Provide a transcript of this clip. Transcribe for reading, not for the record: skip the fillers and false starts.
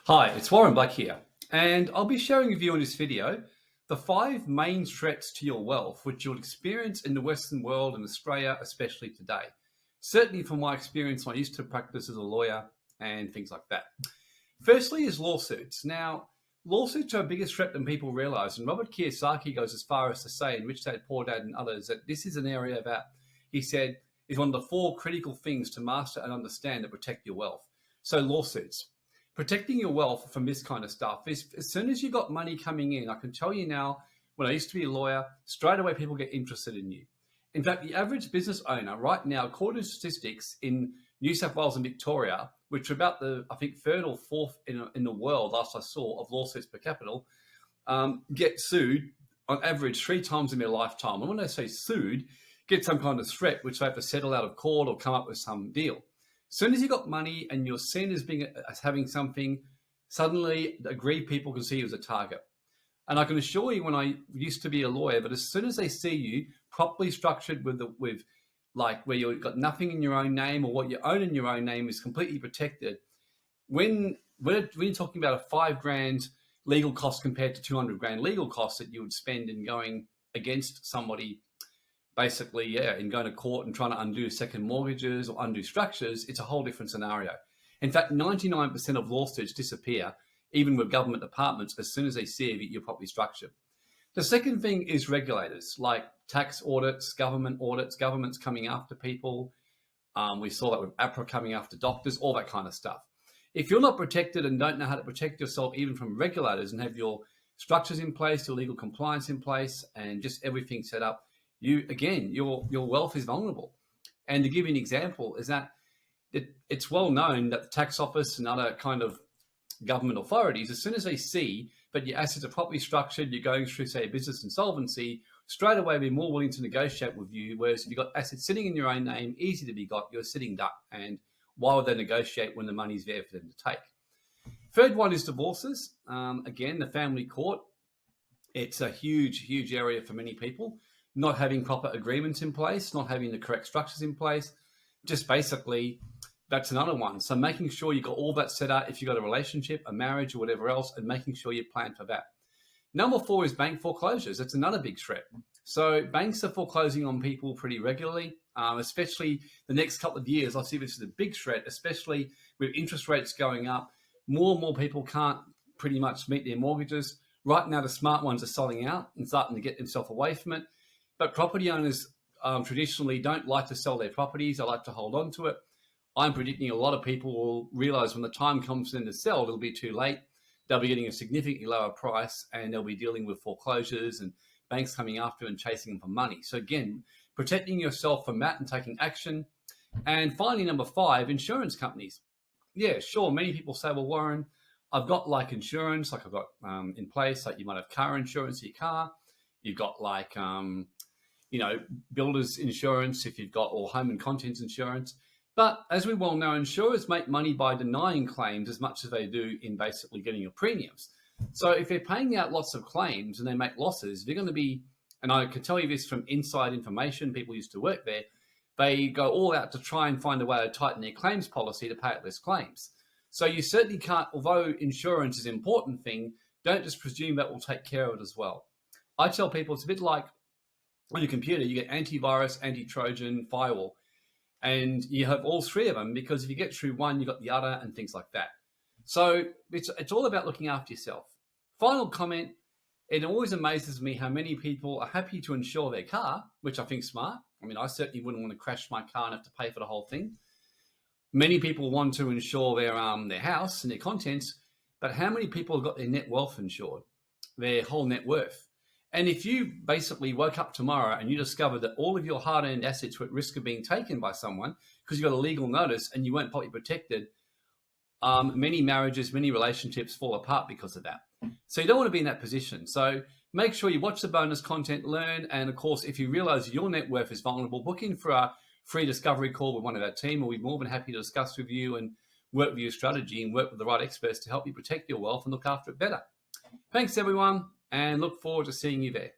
Hi, it's Warren Black here, and I'll be sharing with you in this video the 5 main threats to your wealth which you'll experience in the Western world and Australia, especially today. Certainly from my experience, I used to practice as a lawyer and things like that. Firstly is lawsuits. Now, lawsuits are a bigger threat than people realize, and Robert Kiyosaki goes as far as to say in Rich Dad, Poor Dad and others that this is an area that, he said, is one of the 4 critical things to master and understand that protect your wealth. So lawsuits. Protecting your wealth from this kind of stuff is as soon as you got money coming in, I can tell you now, when I used to be a lawyer, straight away people get interested in you. In fact, the average business owner right now, according to statistics in New South Wales and Victoria, which are about the, I think, 3rd or 4th in the world, last I saw, of lawsuits per capita, get sued on average 3 times in their lifetime. And when I say sued, get some kind of threat, which they have to settle out of court or come up with some deal. As soon as you got money and you're seen as having something, suddenly aggrieved people can see you as a target. And I can assure you, when I used to be a lawyer, but as soon as they see you properly structured with like where you've got nothing in your own name or what you own in your own name is completely protected, when you're talking about a $5,000 legal cost compared to $200,000 legal costs that you would spend in going against somebody, basically, yeah, in going to court and trying to undo second mortgages or undo structures, it's a whole different scenario. In fact, 99% of lawsuits disappear, even with government departments, as soon as they see that you're properly structured. The second thing is regulators, like tax audits, governments coming after people. We saw that with APRA coming after doctors, all that kind of stuff. If you're not protected and don't know how to protect yourself even from regulators and have your structures in place, your legal compliance in place, and just everything set up, your wealth is vulnerable. And to give you an example is that it's well known that the tax office and other kind of government authorities, as soon as they see that your assets are properly structured, you're going through, say, a business insolvency, straight away they're more willing to negotiate with you. Whereas if you've got assets sitting in your own name, easy to be got, you're a sitting duck. And why would they negotiate when the money's there for them to take? Third one is divorces. Again, the family court. It's a huge, huge area for many people. Not having proper agreements in place, not having the correct structures in place, just basically, that's another one. So making sure you've got all that set up, if you've got a relationship, a marriage or whatever else, and making sure you plan for that. Number 4 is bank foreclosures. That's another big threat. So banks are foreclosing on people pretty regularly, especially the next couple of years. I see this as a big threat, especially with interest rates going up. More and more people can't pretty much meet their mortgages. Right now, the smart ones are selling out and starting to get themselves away from it. But property owners traditionally don't like to sell their properties. They like to hold on to it. I'm predicting a lot of people will realize when the time comes for them to sell, it'll be too late. They'll be getting a significantly lower price and they'll be dealing with foreclosures and banks coming after them and chasing them for money. So again, protecting yourself from that and taking action. And finally, number 5, insurance companies. Yeah, sure. Many people say, well, Warren, I've got like insurance, like I've got in place, like you might have car insurance for your car. You've got like, builder's insurance if you've got, or home and contents insurance. But as we well know, insurers make money by denying claims as much as they do in basically getting your premiums. So if they're paying out lots of claims and they make losses, they're going to be, and I can tell you this from inside information, people used to work there, they go all out to try and find a way to tighten their claims policy to pay out less claims. So you certainly can't, although insurance is an important thing, don't just presume that will take care of it as well. I tell people it's a bit like on your computer, you get antivirus, anti-Trojan, firewall, and you have all 3 of them because if you get through one, you've got the other and things like that. So it's all about looking after yourself. Final comment, it always amazes me how many people are happy to insure their car, which I think is smart. I mean, I certainly wouldn't want to crash my car and have to pay for the whole thing. Many people want to insure their house and their contents, but how many people have got their net wealth insured, their whole net worth? And if you basically woke up tomorrow and you discovered that all of your hard-earned assets were at risk of being taken by someone because you got a legal notice and you weren't properly protected, many marriages, many relationships fall apart because of that. So you don't want to be in that position. So make sure you watch the bonus content, learn, and of course, if you realize your net worth is vulnerable, book in for our free discovery call with one of our team. We'll be more than happy to discuss with you and work with your strategy and work with the right experts to help you protect your wealth and look after it better. Thanks, everyone, and look forward to seeing you there.